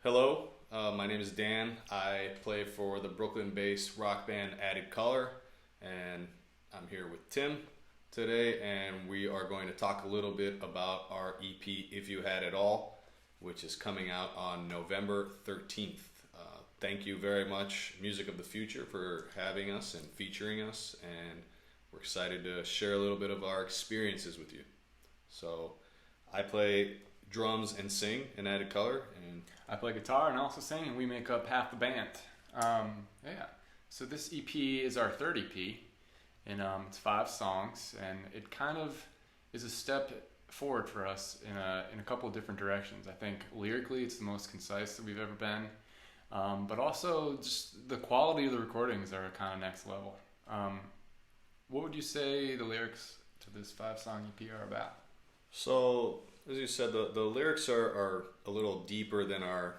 Hello, my name is Dan. I play for the Brooklyn-based rock band Added Color, and I'm here with Tim today, and we are going to talk a little bit about our EP, If You Had It All, which is coming out on November 13th. Thank you very much, MusicOTFuture, for having us and featuring us, and we're excited to share a little bit of our experiences with you. So, I play drums and sing in Added Color, and I play guitar and also sing, and we make up half the band. So this EP is our third EP, and it's 5 songs, and it kind of is a step forward for us in a couple of different directions. I think lyrically it's the most concise that we've ever been, but also just the quality of the recordings are kind of next level. What would you say the lyrics to this 5-song EP are about? so, as you said, the lyrics are a little deeper than our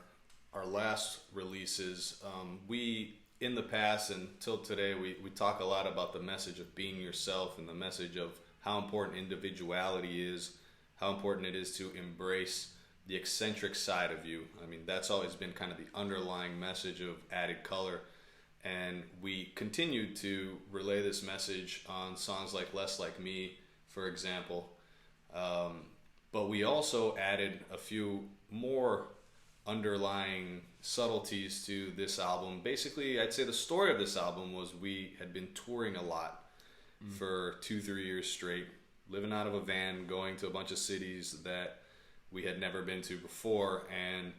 last releases. We, in the past until today, we talk a lot about the message of being yourself and the message of how important individuality is, how important it is to embrace the eccentric side of you. I mean, that's always been kind of the underlying message of Added Color. And we continue to relay this message on songs like Less Like Me, for example. But we also added a few more underlying subtleties to this album. Basically, I'd say the story of this album was we had been touring a lot for 2-3 years straight, living out of a van, going to a bunch of cities that we had never been to before. And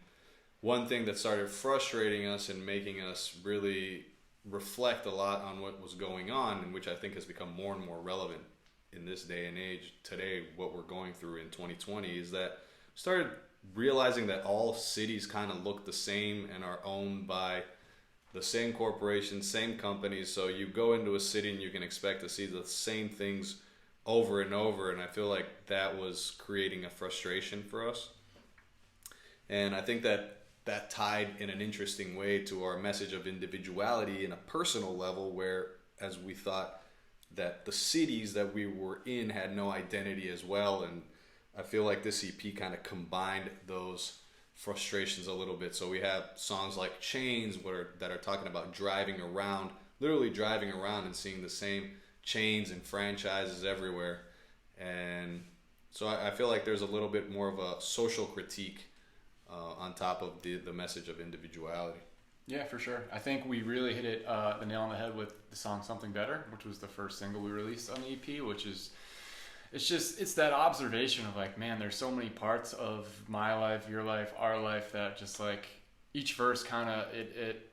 one thing that started frustrating us and making us really reflect a lot on what was going on, and which I think has become more and more relevant in this day and age today, what we're going through in 2020, is that started realizing that all cities kind of look the same and are owned by the same corporations, same companies. So you go into a city and you can expect to see the same things over and over, and I feel like that was creating a frustration for us. And I think that tied in an interesting way to our message of individuality in a personal level, where as we thought that the cities that we were in had no identity as well. And I feel like this EP kind of combined those frustrations a little bit. So we have songs like Chains that are talking about driving around, literally driving around and seeing the same chains and franchises everywhere. And so I feel like there's a little bit more of a social critique on top of the message of individuality. Yeah, for sure. I think we really hit it the nail on the head with the song Something Better, which was the first single we released on the EP, which is, it's that observation of like, man, there's so many parts of my life, your life, our life, that just like each verse kind of, it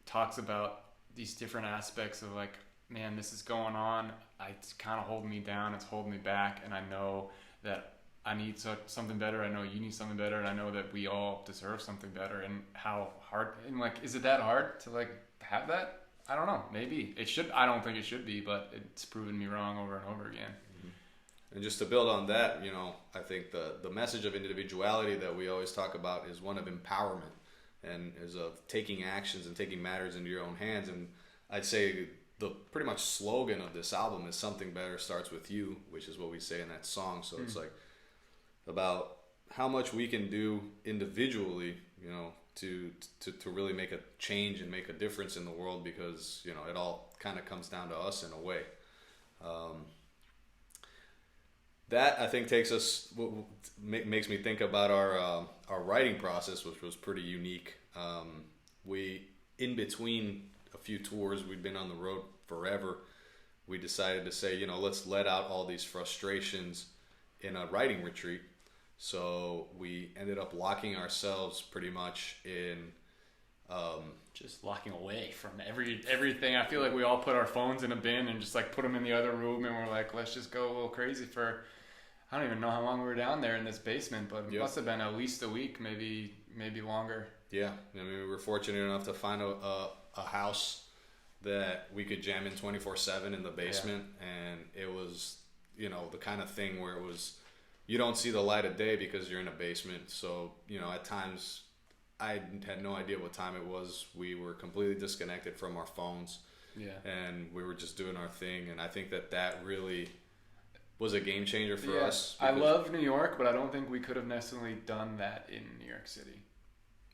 talks about these different aspects of like, man, this is going on. It's kind of holding me down. It's holding me back. And I know that I need something better. I know you need something better, and I know that we all deserve something better. And how hard, and like, is it that hard to like have that? I don't know. Maybe it should. I don't think it should be, but it's proven me wrong over and over again. And just to build on that, I think the message of individuality that we always talk about is one of empowerment, and is of taking actions and taking matters into your own hands. And I'd say the pretty much slogan of this album is "Something Better Starts With You," which is what we say in that song. So it's like about how much we can do individually, to really make a change and make a difference in the world, because it all kind of comes down to us in a way. That I think takes us, makes me think about our writing process, which was pretty unique. We, in between a few tours, we'd been on the road forever. We decided to say, let's let out all these frustrations in a writing retreat. So we ended up locking ourselves pretty much in just locking away from everything. I feel like we all put our phones in a bin and just like put them in the other room, and we're like, let's just go a little crazy for, I don't even know how long we were down there in this basement, but it must have been at least a week, maybe longer. Yeah, I mean, we were fortunate enough to find a house that we could jam in 24/7 in the basement, and it was, the kind of thing where it was, you don't see the light of day because you're in a basement. So, at times I had no idea what time it was. We were completely disconnected from our phones. Yeah. And we were just doing our thing. And I think that really was a game changer for us. I love New York, but I don't think we could have necessarily done that in New York City.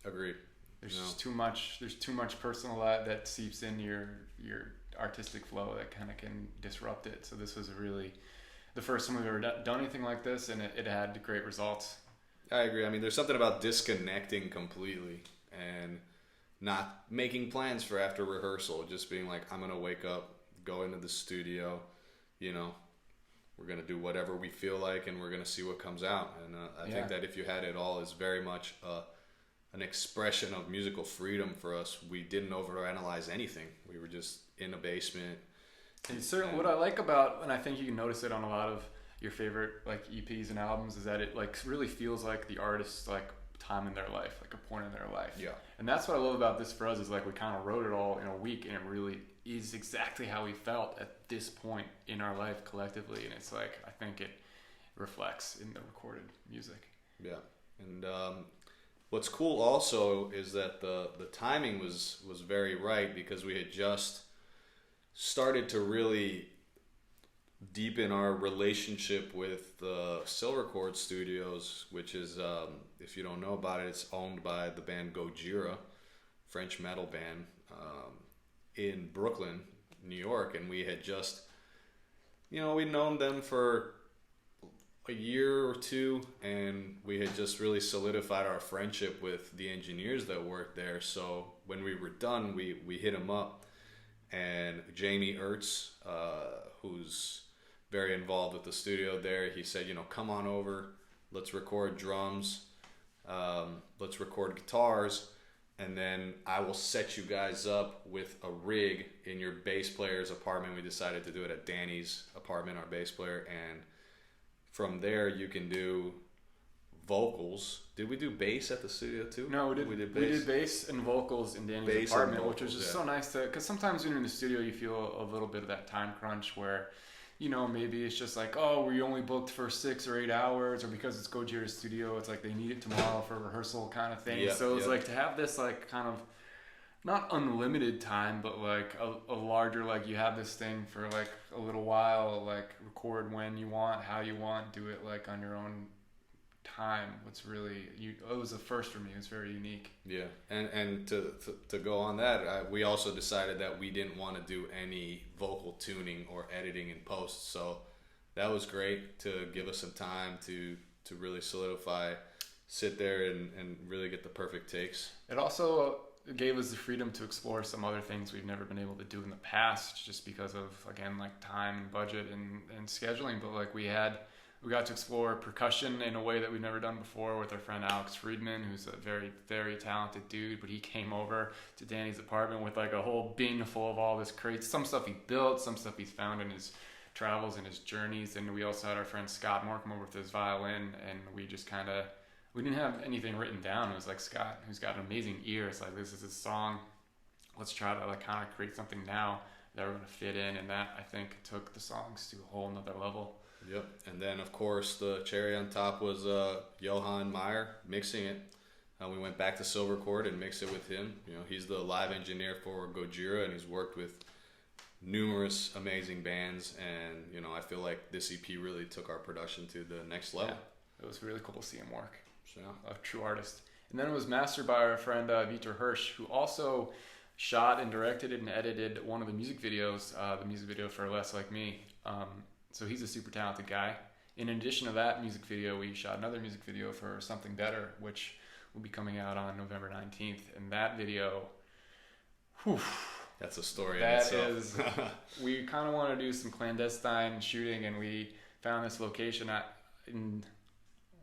Agreed. There's just too much. There's too much personal that seeps into your artistic flow that kind of can disrupt it. So this was really the first time we've ever done anything like this, and it had great results. I agree. I mean, there's something about disconnecting completely and not making plans for after rehearsal. Just being like, I'm gonna wake up, go into the studio, you know, we're gonna do whatever we feel like, and we're gonna see what comes out. And I think that If You Had It All is very much an expression of musical freedom for us. We didn't overanalyze anything. We were just in a basement. And certainly, what I like about, and I think you can notice it on a lot of your favorite like EPs and albums, is that it like really feels like the artist's like time in their life, like a point in their life. Yeah. And that's what I love about this for us, is like we kind of wrote it all in a week, and it really is exactly how we felt at this point in our life collectively. And it's like, I think it reflects in the recorded music. Yeah. And what's cool also is that the timing was very right, because we had just started to really deepen our relationship with the Silver Chord Studios, which is, if you don't know about it, it's owned by the band Gojira, French metal band, in Brooklyn, New York. And we had just, we'd known them for a year or two, and we had just really solidified our friendship with the engineers that worked there. So when we were done, we hit them up, and Jamie Ertz, who's very involved with the studio there, he said, come on over, let's record drums, let's record guitars, and then I will set you guys up with a rig in your bass player's apartment. We decided to do it at Danny's apartment, our bass player, and from there you can do vocals. Did we do bass at the studio too? No, we did bass and vocals in Danny's apartment, which was just so nice because sometimes when you're in the studio you feel a little bit of that time crunch where, maybe it's just like, oh, we only booked for 6 or 8 hours, or because it's Gojira's studio, it's like they need it tomorrow for rehearsal kind of thing. So it's like to have this like kind of not unlimited time, but like a larger, like you have this thing for like a little while, like record when you want, how you want, do it like on your own time. It was a first for me. It was very unique. Yeah, and to go on that, we also decided that we didn't want to do any vocal tuning or editing in post, so that was great to give us some time to really solidify, sit there and really get the perfect takes. It also gave us the freedom to explore some other things we've never been able to do in the past, just because of, again, like time and budget and scheduling. But like we got to explore percussion in a way that we've never done before with our friend Alex Friedman, who's a very, very talented dude. But he came over to Danny's apartment with like a whole bin full of all this crates, some stuff he built, some stuff he's found in his travels and his journeys. And we also had our friend Scott Moore come over with his violin, and we just we didn't have anything written down. It was like Scott, who's got an amazing ear. It's like, this is his song. Let's try to like kind of create something now that we're going to fit in. And that, I think, took the songs to a whole nother level. Yep. And then, of course, the cherry on top was Johan Meyer mixing it. We went back to Silver Chord and mixed it with him. He's the live engineer for Gojira, and he's worked with numerous amazing bands. And, I feel like this EP really took our production to the next level. Yeah. It was really cool to see him work. So, a true artist. And then it was mastered by our friend Vitor Hirsch, who also shot and directed and edited one of the music videos, the music video for Less Like Me. So he's a super talented guy. In addition to that music video, we shot another music video for Something Better, which will be coming out on November 19th. And that video, that's a story in itself. We kind of want to do some clandestine shooting, and we found this location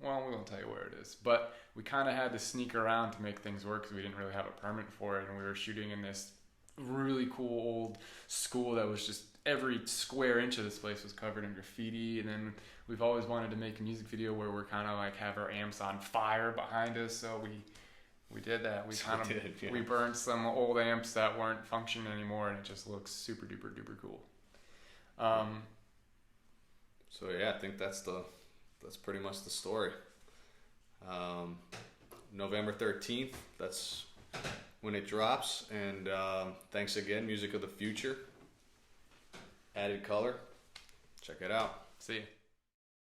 we won't tell you where it is, but we kind of had to sneak around to make things work because we didn't really have a permit for it, and we were shooting in this really cool old school that was just every square inch of this place was covered in graffiti. And then we've always wanted to make a music video where we're kind of like have our amps on fire behind us, so we did that. We burned some old amps that weren't functioning anymore, and it just looks super duper duper cool. So yeah, I think that's pretty much the story. November 13th, that's when it drops. And thanks again, Music of the Future. Added color. Check it out. See you.